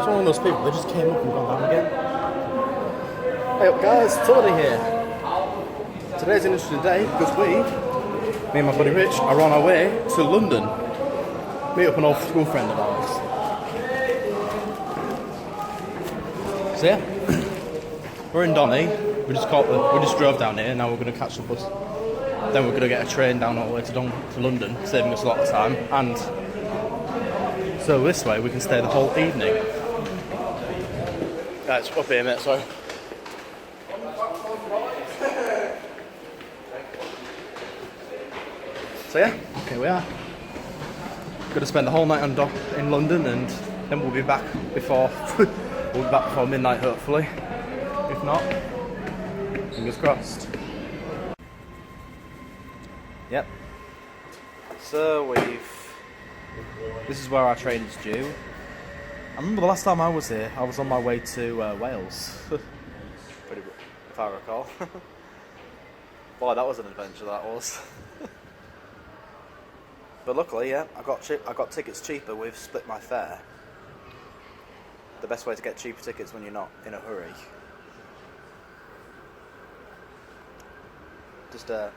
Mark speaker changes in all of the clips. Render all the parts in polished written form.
Speaker 1: one of those people, they just came up and gone down again. Hey up guys, Tomedy here. Today's an interesting day because me and my buddy Rich, are on our way to London. Meet up an old school friend of ours. So yeah, we're in Donny. We just drove down here. Now we're going to catch the bus. Then we're going to get a train down all the way to London, saving us a lot of time. And so this way we can stay the whole evening. It's up here, mate. Sorry. So yeah, here we are. Going to spend the whole night in London, and then we'll be back before midnight, hopefully. If not, fingers crossed. Yep. So this is where our train is due. I remember the last time I was here, I was on my way to Wales. Pretty, if I recall. Boy, that was an adventure, that was. But luckily, yeah, I got tickets cheaper with Split My Fare. The best way to get cheaper tickets when you're not in a hurry. Just a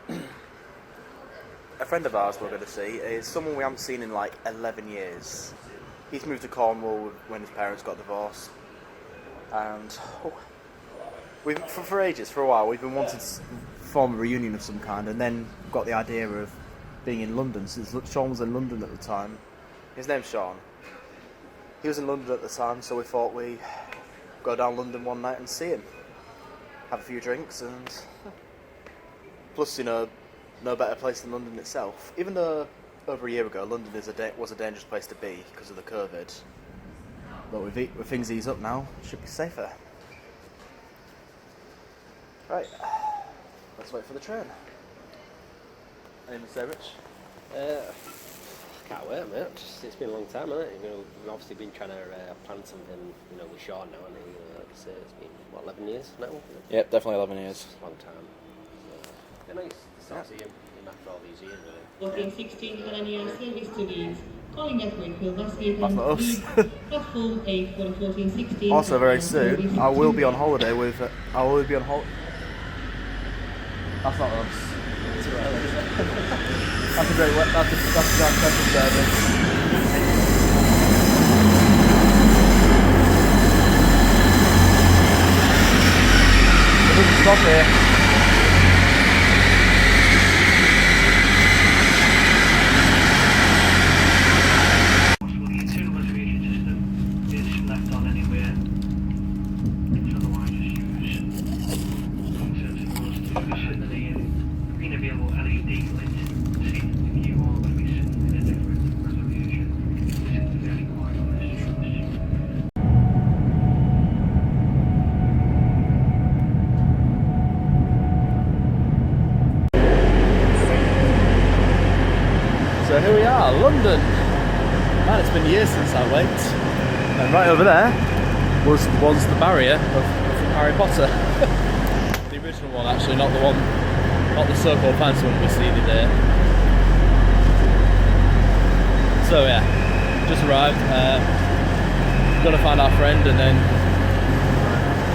Speaker 1: friend of ours we're going to see is someone we haven't seen in like 11 years. He's moved to Cornwall when his parents got divorced. And for ages, for a while, we've been wanting to form a reunion of some kind, and then got the idea of being in London, since Sean was in London at the time. His name's Sean. He was in London at the time, so we thought we'd go down London one night and see him. Have a few drinks, and plus, you know, no better place than London itself. Even though over a year ago London was a dangerous place to be because of the COVID. But with things ease up now, it should be safer. Right, let's wait for the train. Anything to say, Rich?
Speaker 2: Can't wait, mate. It's been a long time, hasn't it? You know, we've obviously been trying to plan something, you know, with Sean now, and it's been, what, 11 years now?
Speaker 1: Yep, definitely 11 years.
Speaker 2: It's a long time. So, nice to start seeing him after all these years, really.
Speaker 3: Booking 16 millennial service to Leeds. Calling Gatwick will thus be
Speaker 1: That's not us.
Speaker 3: platform 8 for the 1416.
Speaker 1: Also, very soon, I will be on holiday with. That's not us. That's a great. That's a Jack Special service. It doesn't stop here. So here we are, London. Man, it's been years since I went. And right over there was the barrier of Harry Potter. The original one, actually, not the so-called fancy one we see there. So yeah, just arrived. Gonna find our friend and then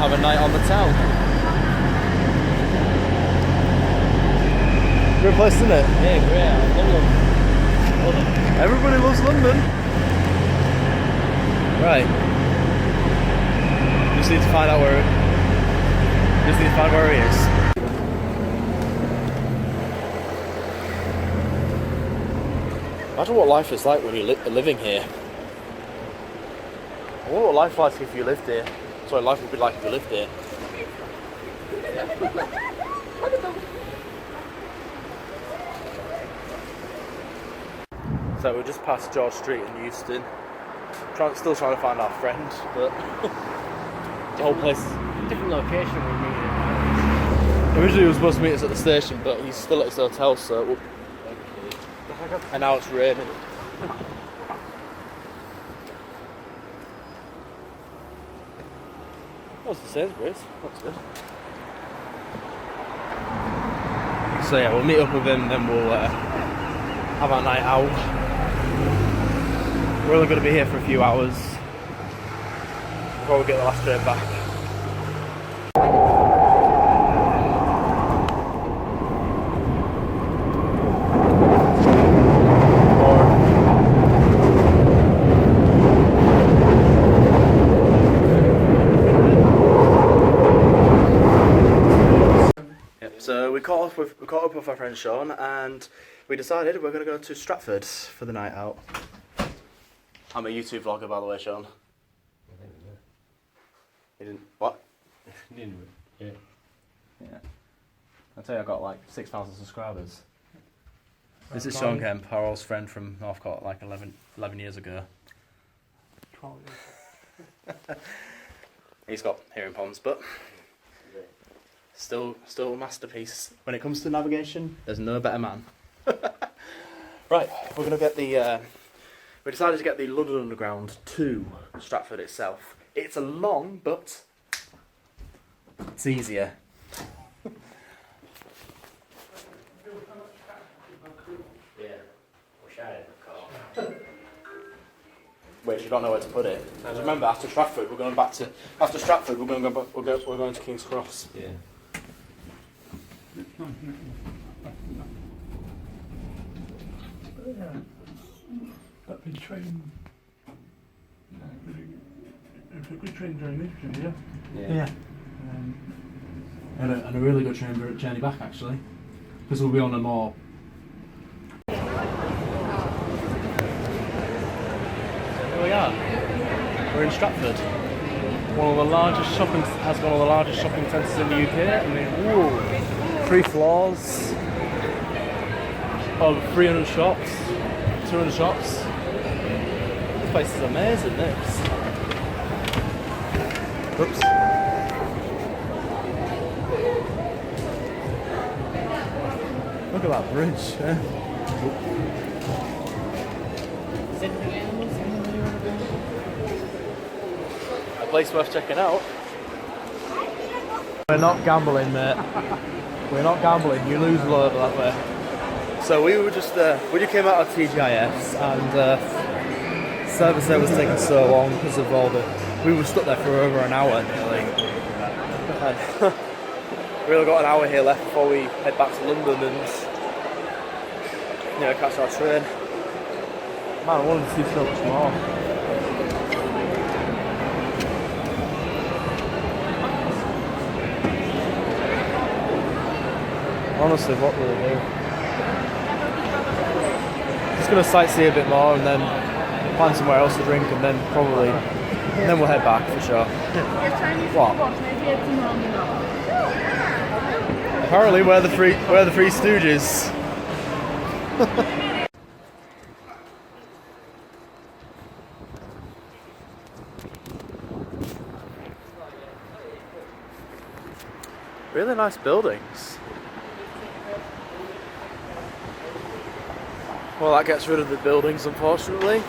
Speaker 1: have a night on the town. Great place, isn't it?
Speaker 2: Yeah, great. I love London.
Speaker 1: Everybody loves London. Right. Just need to find out where he is. Imagine what life is like when you're living here. I wonder what life like if you lived here. Sorry, life would be like if you lived here. So we just passed George Street in Euston. Still trying to find our friend, but the whole place.
Speaker 2: Different location we meet.
Speaker 1: Originally he was supposed to meet us at the station, but he's still at his hotel, so. And now it's raining. That was the Sainsbury's. That's good. So yeah, we'll meet up with him, then we'll have our night out. We're only going to be here for a few hours. before we get the last train back. So we caught up with our friend Sean, and we decided we're going to go to Stratford for the night out. I'm a YouTube vlogger, by the way, Sean. You didn't what?
Speaker 2: Yeah.
Speaker 1: Yeah. I tell you, I got like 6,000 subscribers. This is Sean Kemp, our old friend from Northcote, like 11 years ago.
Speaker 4: 12 years.
Speaker 1: He's got hearing problems, but still a masterpiece. When it comes to navigation, there's no better man. Right, we're gonna get the. We decided to get the London Underground to Stratford itself. It's a long, but it's easier.
Speaker 2: Yeah. Wish I had a car.
Speaker 1: Wait, you don't know where to put it. Because remember, after Stratford, we're going back to. After Stratford, we're going to go. We're going to King's Cross.
Speaker 2: Yeah.
Speaker 4: That big train. It's a good train journey, yeah.
Speaker 2: Yeah.
Speaker 1: And a really good train journey back, actually. Because we'll be on a more. Here we are. We're in Stratford.
Speaker 4: One of the largest shopping centres in the UK. I mean, whoa.
Speaker 1: 3 floors.
Speaker 4: Over 300 shops, 200 shops.
Speaker 1: This place is amazing, this. Oops. Look at that bridge. Yeah. A place worth checking out.
Speaker 4: We're not gambling, mate. We're not gambling. You lose a lot that way.
Speaker 1: So we were just, we just came out of TGIFs, and service there was taking so long because of all the, we were stuck there for over an hour nearly. And we only got an hour here left before we head back to London and, catch our train.
Speaker 4: Man, I wanted to see so much more. Honestly, what will we do? Just gonna sightsee a bit more and then find somewhere else to drink and then we'll head back for sure. What? Apparently we're the Three Stooges.
Speaker 1: Really nice buildings. Well, that gets rid of the buildings, unfortunately.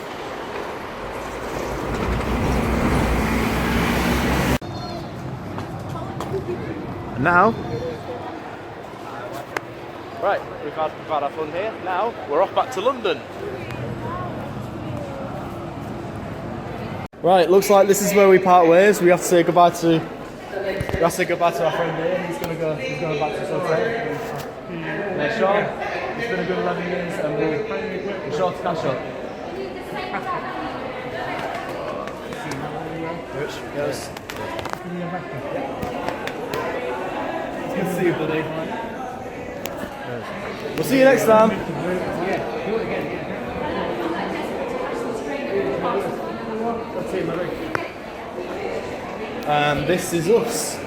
Speaker 1: And now, right, we've had our fun here. Now we're off back to London. Right, looks like this is where we part ways. We have to say goodbye to our friend here. He's going back to Stratford. Sean, it's been a good 11 years and we're sure to catch up. Yes. It's good to see you, buddy. We'll see you next time. And this is us.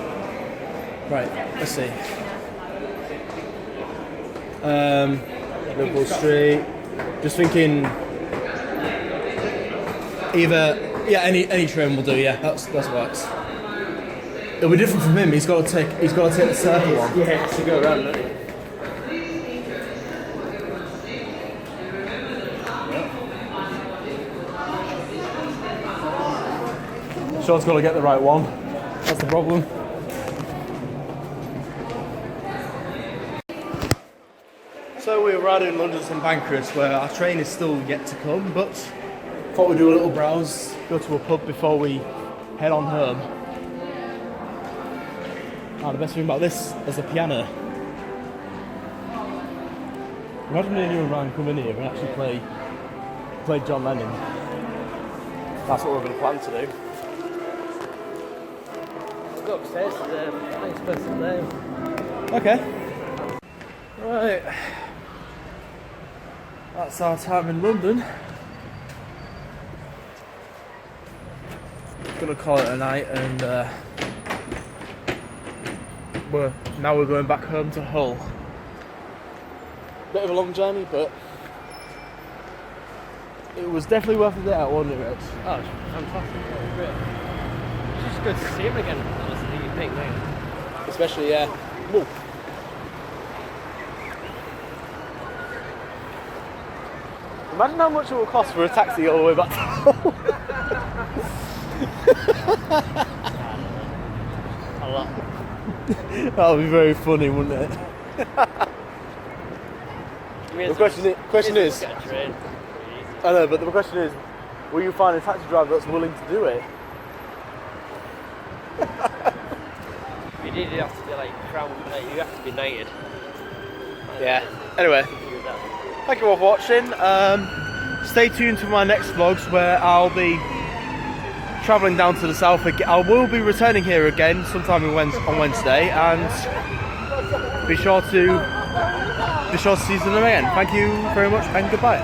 Speaker 1: Right, let's see. Liverpool Street. Just thinking either any train will do, yeah, that's works. It'll be different from him, he's got to take the circle one.
Speaker 2: Yeah, to go around, doesn't it?
Speaker 4: Sean's got to get the right one. That's the problem.
Speaker 1: So we arrived in London St Pancras, where our train is still yet to come, but thought we'd do a little browse, go to a pub before we
Speaker 4: head on home. The best thing about this is the piano. Imagine me and you and Ryan come in here and actually play John Lennon. That's what we're going to plan to do.
Speaker 2: We'll go upstairs to the nice place up there.
Speaker 4: Okay. Right. That's our time in London. Gonna call it a night, and we're going back home to Hull. Bit of a long journey, but it was definitely worth the day out, wasn't it, Rich?
Speaker 2: Oh, it's fantastic. Yeah, great. It's just good to see him again, honestly, you think, don't you?
Speaker 4: Especially, yeah. Whoa. Imagine how much it will cost for a taxi all the way back to Hull.
Speaker 2: A lot.
Speaker 4: That would be very funny, wouldn't it? The question is,
Speaker 2: Get a train.
Speaker 4: I know, but the question is, will you find a taxi driver that's willing to do it?
Speaker 2: You did have to be like crowned, you have to be knighted.
Speaker 4: Yeah. Anyway, thank you all for watching. Stay tuned for my next vlogs where I'll be travelling down to the south again. I will be returning here again sometime on Wednesday, and be sure to see them again. Thank you very much and goodbye.